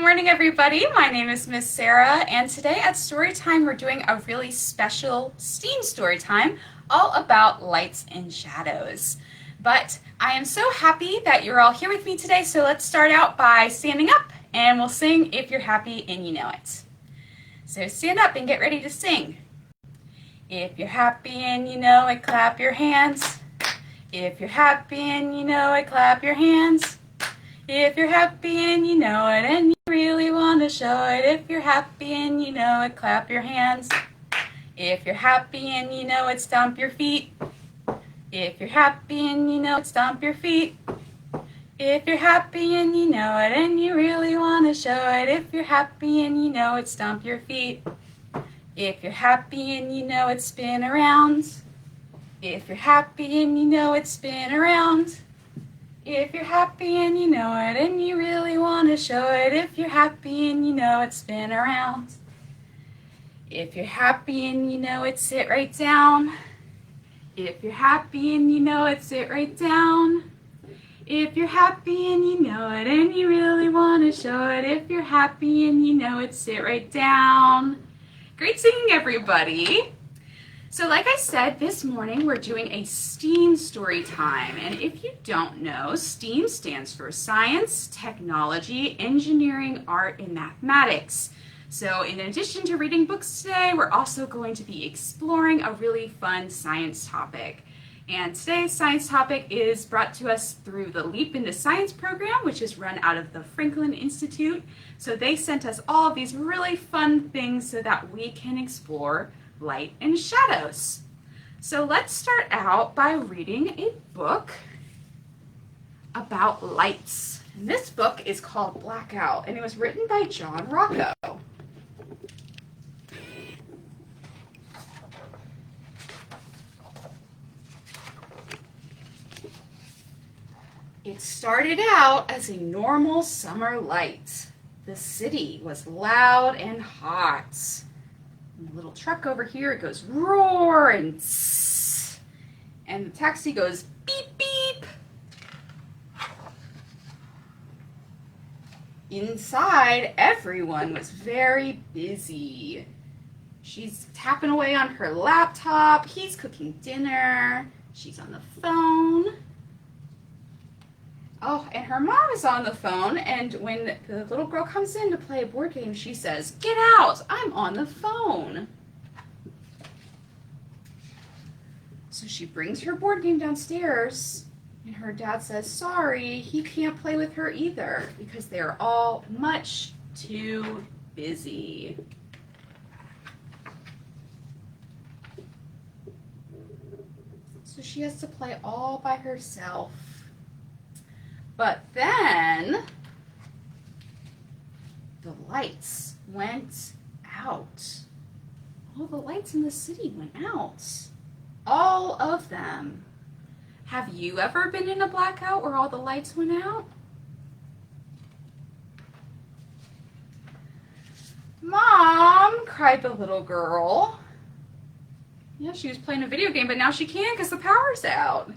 morning, everybody. My name is Miss Sarah, and today at Storytime we're doing a really special STEAM Storytime all about lights and shadows. But I am so happy that you're all here with me today, so let's start out by standing up and we'll sing If You're Happy and You Know It. So stand up and get ready to sing. If you're happy and you know it, clap your hands. If you're happy and you know it, clap your hands. If you're happy and you know it and you really want to show it, if you're happy and you know it, clap your hands. If you're happy and you know it, stomp your feet. If you're happy and you know it, stomp your feet. If you're happy and you know it and you really want to show it, if you're happy and you know it, stomp your feet. If you're happy and you know it, spin around. If you're happy and you know it, spin around. If you're happy and you know it and you really want to show it, if you're happy and you know it, spin around. If you're happy and you know it, sit right down. If you're happy and you know it, sit right down. If you're happy and you know it and you really want to show it, if you're happy and you know it, sit right down. Great singing, everybody. So like I said, this morning we're doing a STEAM story time. And if you don't know, STEAM stands for Science, Technology, Engineering, Art, and Mathematics. So in addition to reading books today, we're also going to be exploring a really fun science topic. And today's science topic is brought to us through the Leap into Science program, which is run out of the Franklin Institute. So they sent us all of these really fun things so that we can explore light and shadows. So let's start out by reading a book about lights. And this book is called Blackout, and it was written by Rocco. It started out as a normal summer light. The city was loud and hot. The little truck over here, it goes roar and tss, and the taxi goes beep beep. Inside, everyone was very busy. She's tapping away on her laptop. He's cooking dinner. She's on the phone. Oh, and her mom is on the phone, and when the little girl comes in to play a board game, she says, "Get out, I'm on the phone." So she brings her board game downstairs, and her dad says, sorry, he can't play with her either because they're all much too busy. So she has to play all by herself. But then the lights went out. All the lights in the city went out. All of them. Have you ever been in a blackout where all the lights went out? Mom, cried the little girl. Yeah, she was playing a video game, but now she can't because the power's out.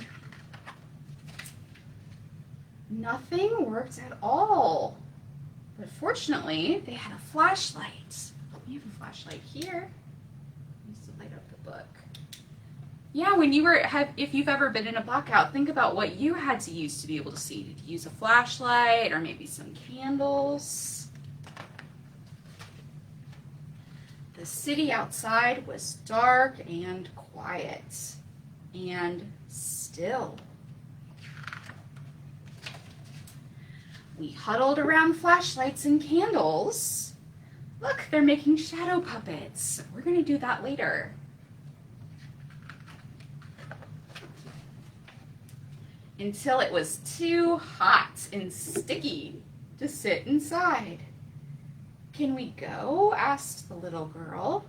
Nothing worked at all. But fortunately, they had a flashlight. We have a flashlight here. Needs to light up the book. Yeah, when you if you've ever been in a blackout, think about what you had to use to be able to see. Did you use a flashlight or maybe some candles? The city outside was dark and quiet and still. We huddled around flashlights and candles. Look, they're making shadow puppets. We're going to do that later. Until it was too hot and sticky to sit inside. Can we go? Asked the little girl.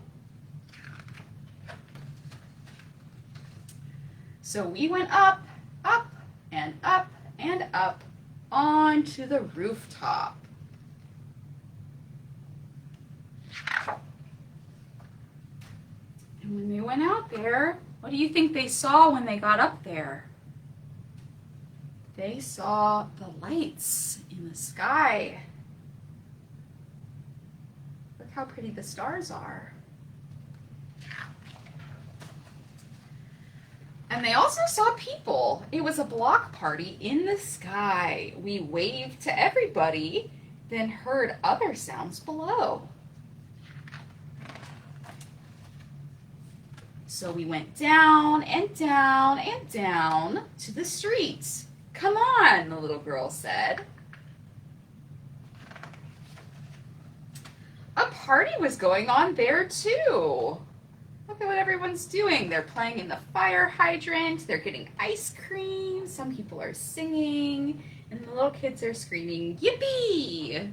So we went up, up, and up, and up onto the rooftop. And when they went out there, what do you think they saw when they got up there? They saw the lights in the sky. Look how pretty the stars are. And they also saw people. It was a block party in the sky. We waved to everybody, then heard other sounds below. So we went down and down and down to the streets. Come on, the little girl said. A party was going on there too. Look at what everyone's doing. They're playing in the fire hydrant. They're getting ice cream. Some people are singing. And the little kids are screaming, yippee!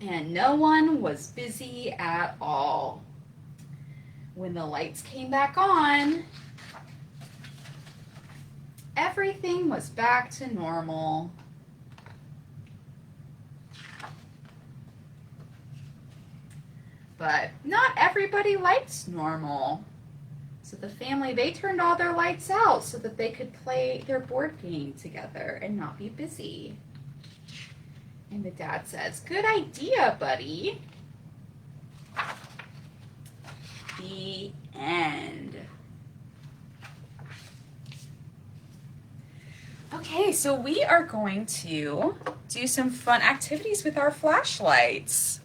And no one was busy at all. When the lights came back on, everything was back to normal. But not everybody likes normal. So the family, they turned all their lights out so that they could play their board game together and not be busy. And the dad says, good idea, buddy. The end. Okay, so we are going to do some fun activities with our flashlights.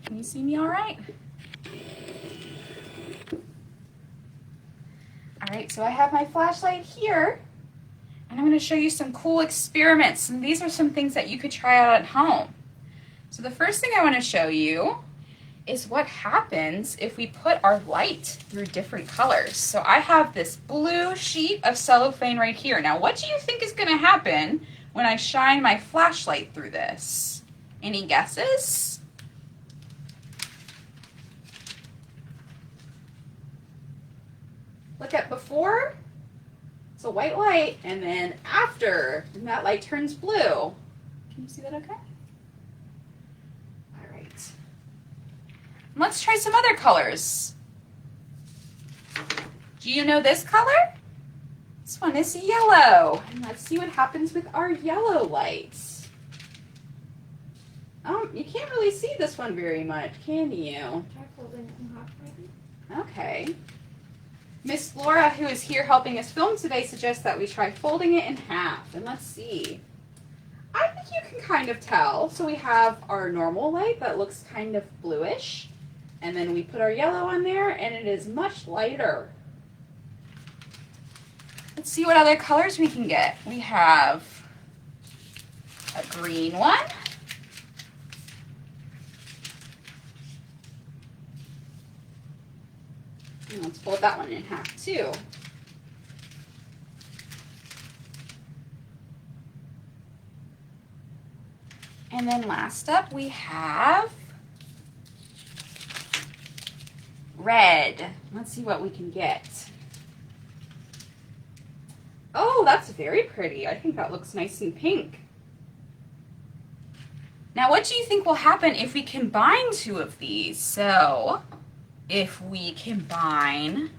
Can you see me all right? All right, so I have my flashlight here, and I'm going to show you some cool experiments. And these are some things that you could try out at home. So the first thing I want to show you is what happens if we put our light through different colors. So I have this blue sheet of cellophane right here. Now, what do you think is going to happen when I shine my flashlight through this? Any guesses? Look at before, it's a white light, and then after, and that light turns blue. Can you see that okay? All right. Let's try some other colors. Do you know this color? This one is yellow. And let's see what happens with our yellow lights. You can't really see this one very much, can you? Try folding it in half, maybe. Okay. Miss Laura, who is here helping us film today, suggests that we try folding it in half. And let's see. I think you can kind of tell. So we have our normal light that looks kind of bluish. And then we put our yellow on there, and it is much lighter. Let's see what other colors we can get. We have a green one. And let's fold that one in half too. And then last up we have red. Let's see what we can get. Oh, that's very pretty. I think that looks nice and pink. Now, what do you think will happen if we combine two of these? So, if we combine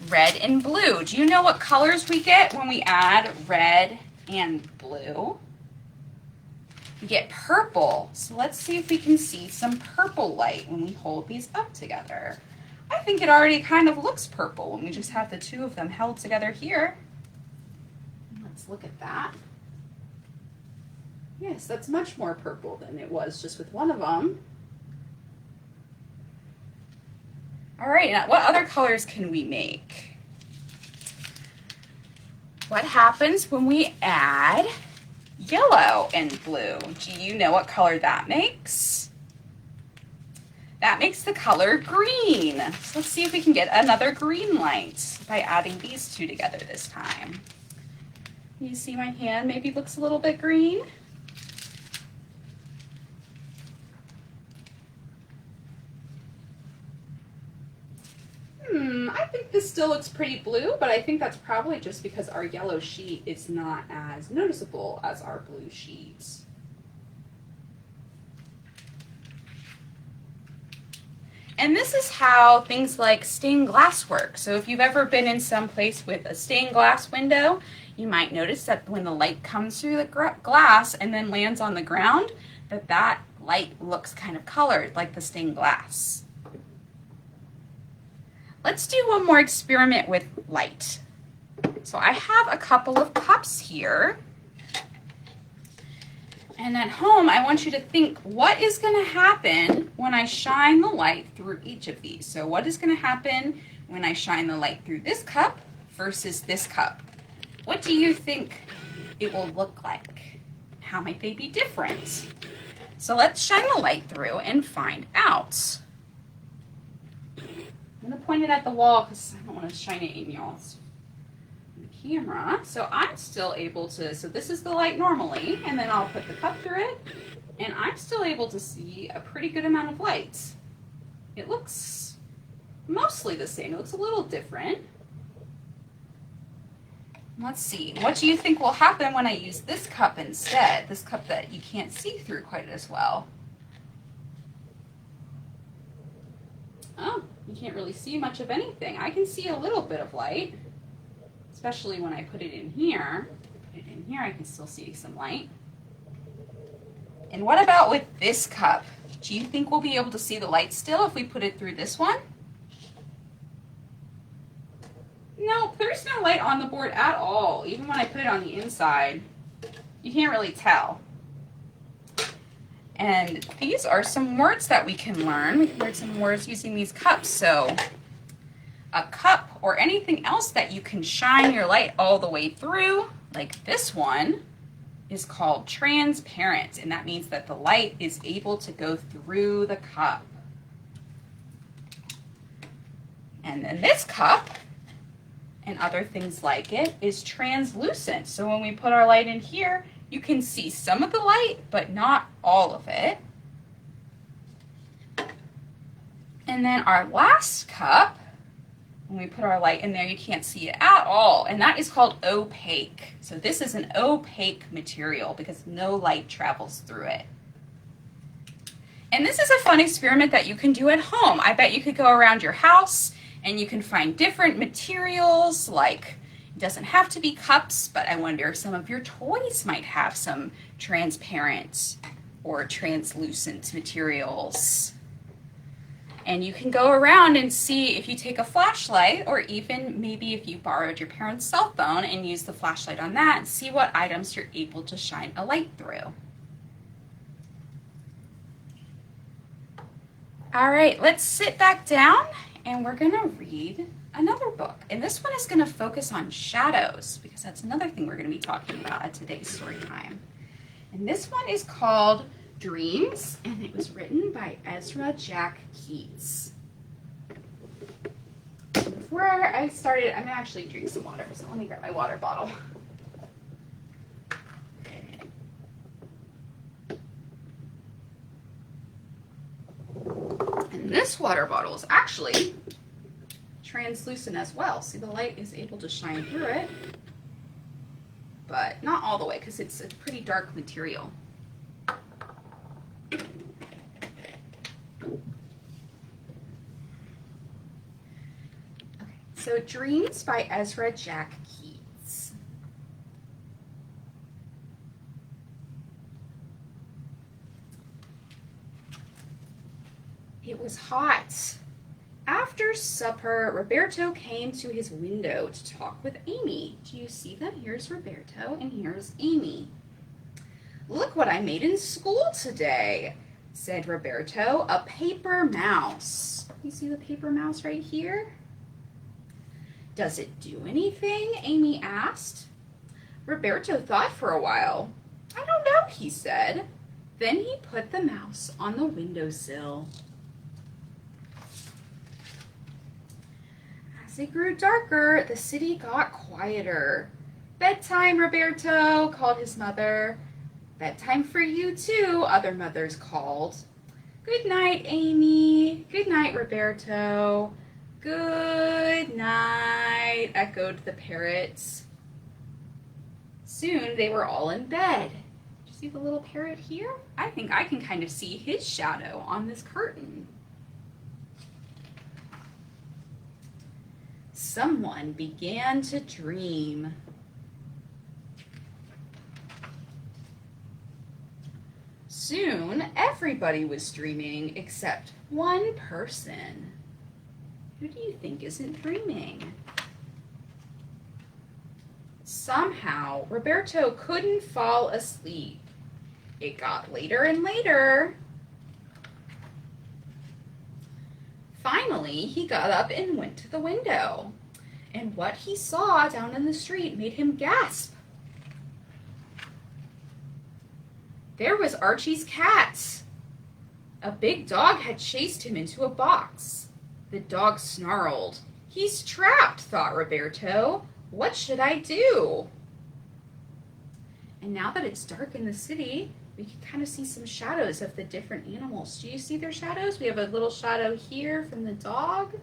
red and blue, do you know what colors we get when we add red and blue? We get purple. So let's see if we can see some purple light when we hold these up together. I think it already kind of looks purple when we just have the two of them held together here. Let's look at that. Yes, that's much more purple than it was just with one of them. All right, now what other colors can we make? What happens when we add yellow and blue? Do you know what color that makes? That makes the color green. So let's see if we can get another green light by adding these two together this time. You see my hand maybe looks a little bit green? I think this still looks pretty blue, but I think that's probably just because our yellow sheet is not as noticeable as our blue sheet. And this is how things like stained glass work. So if you've ever been in some place with a stained glass window, you might notice that when the light comes through the glass and then lands on the ground, that light looks kind of colored like the stained glass. Let's do one more experiment with light. So I have a couple of cups here. And at home, I want you to think, what is going to happen when I shine the light through each of these? So what is going to happen when I shine the light through this cup versus this cup? What do you think it will look like? How might they be different? So let's shine the light through and find out. I'm going to point it at the wall because I don't want to shine it in y'all's camera. So I'm still able to, so this is the light normally, and then I'll put the cup through it, and I'm still able to see a pretty good amount of light. It looks mostly the same. It looks a little different. Let's see. What do you think will happen when I use this cup instead? This cup that you can't see through quite as well. Oh, you can't really see much of anything. I can see a little bit of light. Especially when I put it in here. Put it in here, I can still see some light. And what about with this cup? Do you think we'll be able to see the light still if we put it through this one? No, there's no light on the board at all. Even when I put it on the inside, you can't really tell. And these are some words that we can learn. We can learn some words using these cups. So a cup or anything else that you can shine your light all the way through, like this one, is called transparent, and that means that the light is able to go through the cup. And then this cup and other things like it is translucent. So when we put our light in here, you can see some of the light, but not all of it. And then our last cup, when we put our light in there, you can't see it at all, and that is called opaque. So this is an opaque material because no light travels through it. And this is a fun experiment that you can do at home. I bet you could go around your house and you can find different materials, like it doesn't have to be cups, but I wonder if some of your toys might have some transparent or translucent materials. And you can go around and see if you take a flashlight, or even maybe if you borrowed your parents' cell phone and use the flashlight on that, and see what items you're able to shine a light through. All right, let's sit back down and we're gonna read another book. And this one is gonna focus on shadows because that's another thing we're gonna be talking about at today's story time. And this one is called Dreams, and it was written by Ezra Jack Keats. Before I started, I'm gonna actually drink some water, so let me grab my water bottle. And this water bottle is actually translucent as well. See, the light is able to shine through it, but not all the way because it's a pretty dark material. So Dreams by Ezra Jack Keats. It was hot. After supper, Roberto came to his window to talk with Amy. Do you see them? Here's Roberto and here's Amy. Look what I made in school today, said Roberto. A paper mouse. You see the paper mouse right here? Does it do anything? Amy asked. Roberto thought for a while. I don't know, he said. Then he put the mouse on the windowsill. As it grew darker, the city got quieter. Bedtime, Roberto, called his mother. Bedtime for you too, other mothers called. Good night, Amy. Good night, Roberto. Good night, echoed the parrots. Soon they were all in bed. Did you see the little parrot here? I think I can kind of see his shadow on this curtain. Someone began to dream. Soon, everybody was dreaming except one person. Who do you think isn't dreaming? Somehow, Roberto couldn't fall asleep. It got later and later. Finally, he got up and went to the window. And what he saw down in the street made him gasp. There was Archie's cat. A big dog had chased him into a box. The dog snarled. He's trapped, thought Roberto. What should I do? And now that it's dark in the city, we can kind of see some shadows of the different animals. Do you see their shadows? We have a little shadow here from the dog.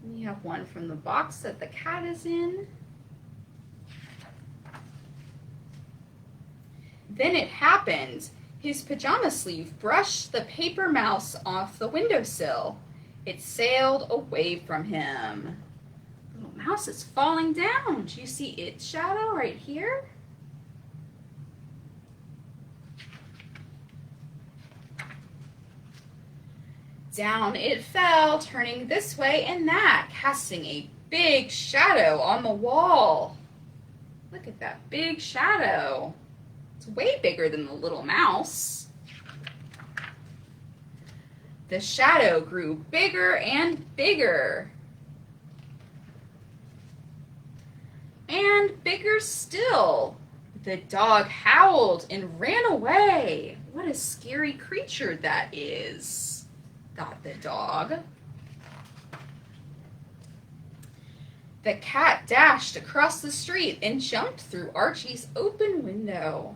And we have one from the box that the cat is in. Then it happened. His pajama sleeve brushed the paper mouse off the windowsill. It sailed away from him. The little mouse is falling down. Do you see its shadow right here? Down it fell, turning this way and that, casting a big shadow on the wall. Look at that big shadow. It's way bigger than the little mouse. The shadow grew bigger and bigger. And bigger still. The dog howled and ran away. What a scary creature that is, thought the dog. The cat dashed across the street and jumped through Archie's open window.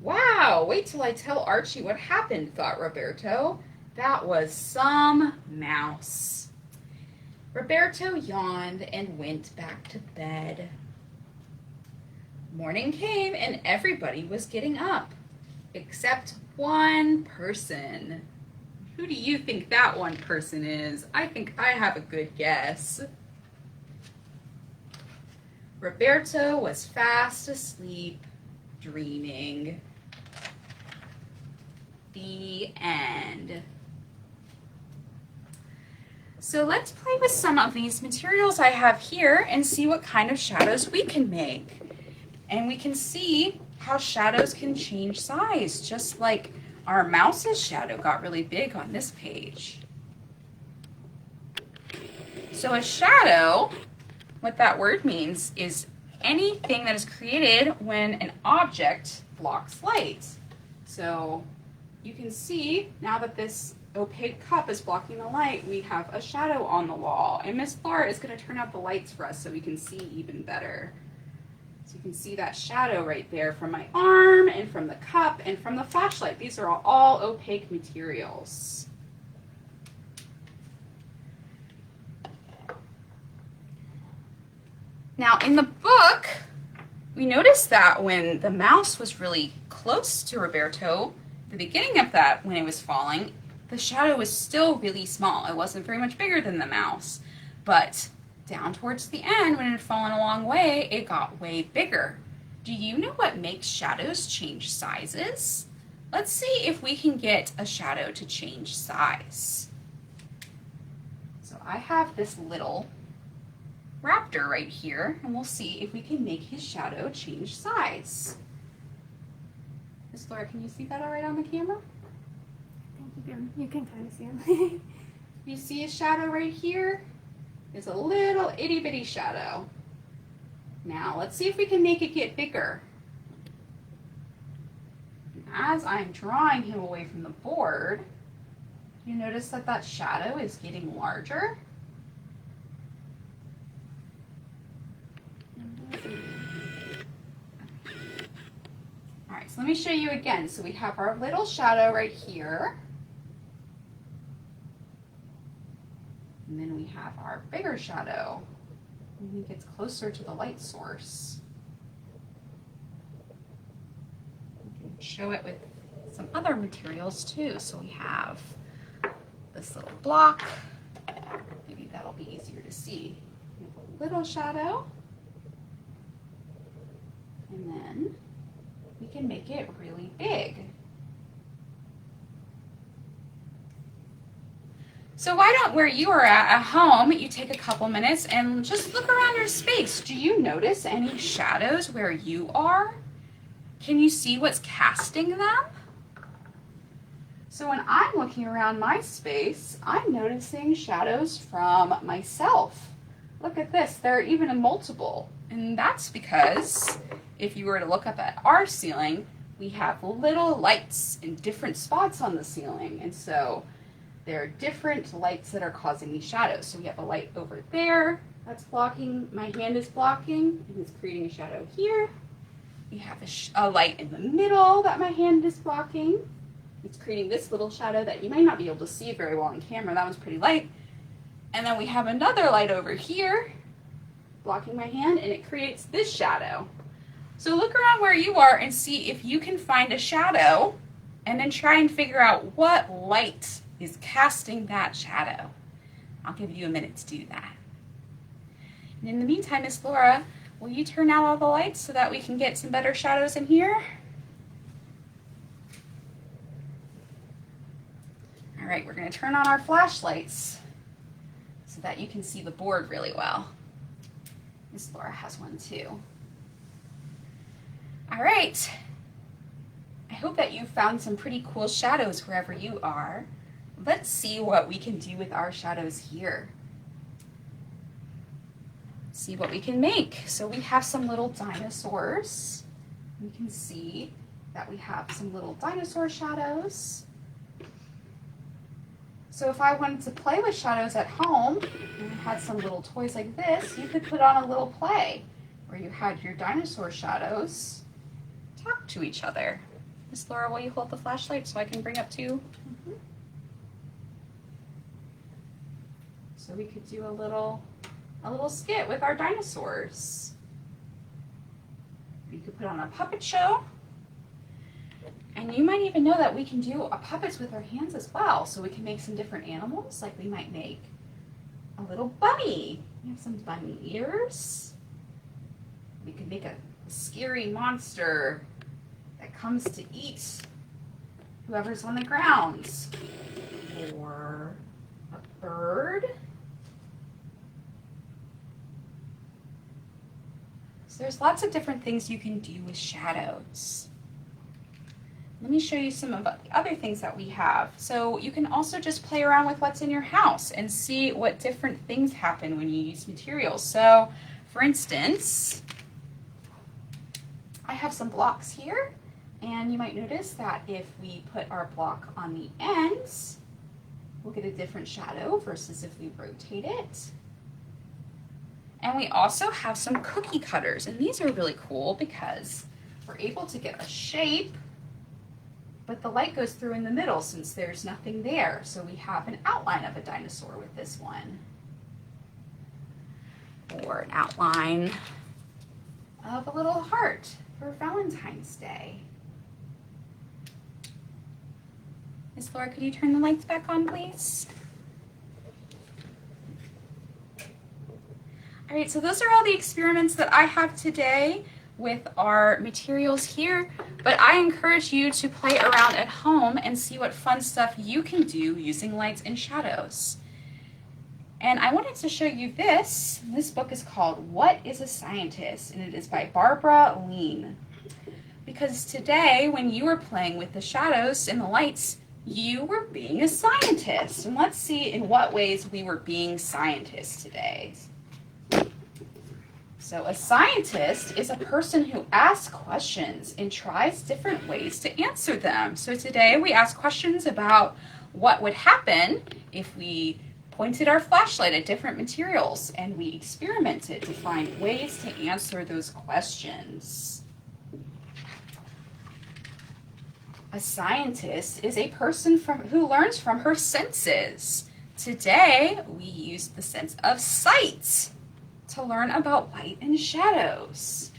Wow, wait till I tell Archie what happened, thought Roberto. That was some mouse. Roberto yawned and went back to bed. Morning came and everybody was getting up, except one person. Who do you think that one person is? I think I have a good guess. Roberto was fast asleep, dreaming. The end. So let's play with some of these materials I have here and see what kind of shadows we can make. And we can see how shadows can change size, just like our mouse's shadow got really big on this page. So a shadow, what that word means is anything that is created when an object blocks light. So you can see now that this opaque cup is blocking the light, we have a shadow on the wall. And Miss Laura is going to turn out the lights for us so we can see even better. So you can see that shadow right there from my arm and from the cup and from the flashlight. These are all opaque materials. Now in the book, we noticed that when the mouse was really close to Roberto, the beginning of that, when it was falling, the shadow was still really small. It wasn't very much bigger than the mouse. But down towards the end, when it had fallen a long way, it got way bigger. Do you know what makes shadows change sizes? Let's see if we can get a shadow to change size. So I have this little raptor right here, and we'll see if we can make his shadow change size. Miss Laura, can you see that all right on the camera? I think you can kind of see him. You see his shadow right here? It's a little itty bitty shadow. Now let's see if we can make it get bigger. And as I'm drawing him away from the board, you notice that that shadow is getting larger. All right, so let me show you again. So we have our little shadow right here. And then we have our bigger shadow when it gets closer to the light source. We can show it with some other materials too. So we have this little block. Maybe that'll be easier to see. We have a little shadow. And then we can make it really big. So why don't, where you are at home, you take a couple minutes and just look around your space. Do you notice any shadows where you are? Can you see what's casting them? So when I'm looking around my space, I'm noticing shadows from myself. Look at this, there are even a multiple. And that's because if you were to look up at our ceiling, we have little lights in different spots on the ceiling. And so there are different lights that are causing these shadows. So we have a light over there that's blocking, my hand is blocking, and it's creating a shadow here. We have a light in the middle that my hand is blocking. It's creating this little shadow that you might not be able to see very well on camera. That one's pretty light. And then we have another light over here blocking my hand, and it creates this shadow. So look around where you are and see if you can find a shadow, and then try and figure out what light is casting that shadow. I'll give you a minute to do that. And in the meantime, Miss Laura, will you turn out all the lights so that we can get some better shadows in here? All right, we're going to turn on our flashlights so that you can see the board really well. Miss Laura has one too. All right. I hope that you found some pretty cool shadows wherever you are. Let's see what we can do with our shadows here. See what we can make. So we have some little dinosaurs. You can see that we have some little dinosaur shadows. So if I wanted to play with shadows at home and had some little toys like this, you could put on a little play where you had your dinosaur shadows talk to each other. Miss Laura, will you hold the flashlight so I can bring up two? Mm-hmm. So we could do a little skit with our dinosaurs. You could put on a puppet show. And you might even know that we can do puppets with our hands as well. So we can make some different animals, like we might make a little bunny. We have some bunny ears. We could make a scary monster that comes to eat whoever's on the ground. Or a bird. So there's lots of different things you can do with shadows. Let me show you some of the other things that we have. So you can also just play around with what's in your house and see what different things happen when you use materials. So for instance, I have some blocks here, and you might notice that if we put our block on the ends, we'll get a different shadow versus if we rotate it. And we also have some cookie cutters, and these are really cool because we're able to get a shape, but the light goes through in the middle since there's nothing there. So we have an outline of a dinosaur with this one. Or an outline of a little heart for Valentine's Day. Miss Laura, could you turn the lights back on, please? All right, so those are all the experiments that I have today with our materials here, but I encourage you to play around at home and see what fun stuff you can do using lights and shadows. And I wanted to show you this. This book is called What is a Scientist? And it is by Barbara Lean. Because today, when you were playing with the shadows and the lights, you were being a scientist. And let's see in what ways we were being scientists today. So a scientist is a person who asks questions and tries different ways to answer them. So today we ask questions about what would happen if we pointed our flashlight at different materials and we experimented to find ways to answer those questions. A scientist is a person who learns from her senses. Today we use the sense of sight to learn about light and shadows.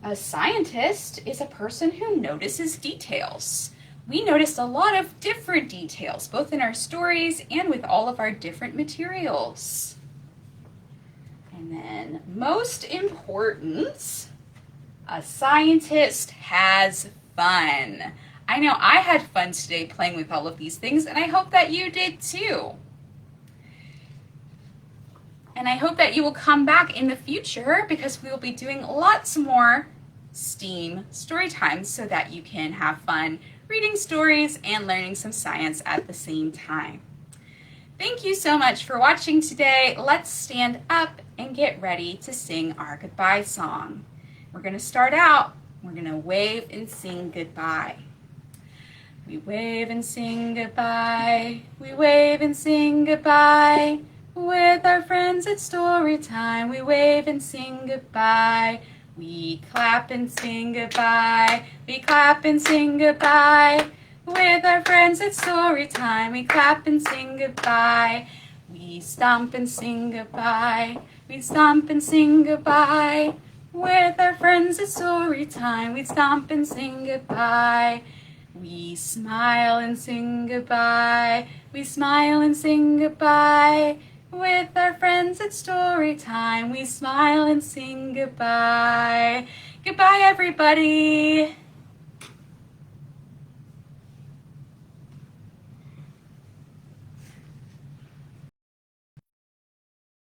A scientist is a person who notices details. we noticed a lot of different details, both in our stories and with all of our different materials. And then, most important, a scientist has fun. I know I had fun today playing with all of these things, and I hope that you did too. And I hope that you will come back in the future because we will be doing lots more STEAM story times so that you can have fun reading stories and learning some science at the same time. Thank you so much for watching today. Let's stand up and get ready to sing our goodbye song. We're going to start out. We're going to wave and sing goodbye. We wave and sing goodbye. We wave and sing goodbye. With our friends it's story time. We wave and sing goodbye. We clap and sing goodbye. We clap and sing goodbye. With our friends it's story time. We clap and sing goodbye. We stomp and sing goodbye. We stomp and sing goodbye. With our friends it's story time. We stomp and sing goodbye. We smile and sing goodbye. We smile and sing goodbye. With our friends it's story time. We smile and sing goodbye. Goodbye, everybody.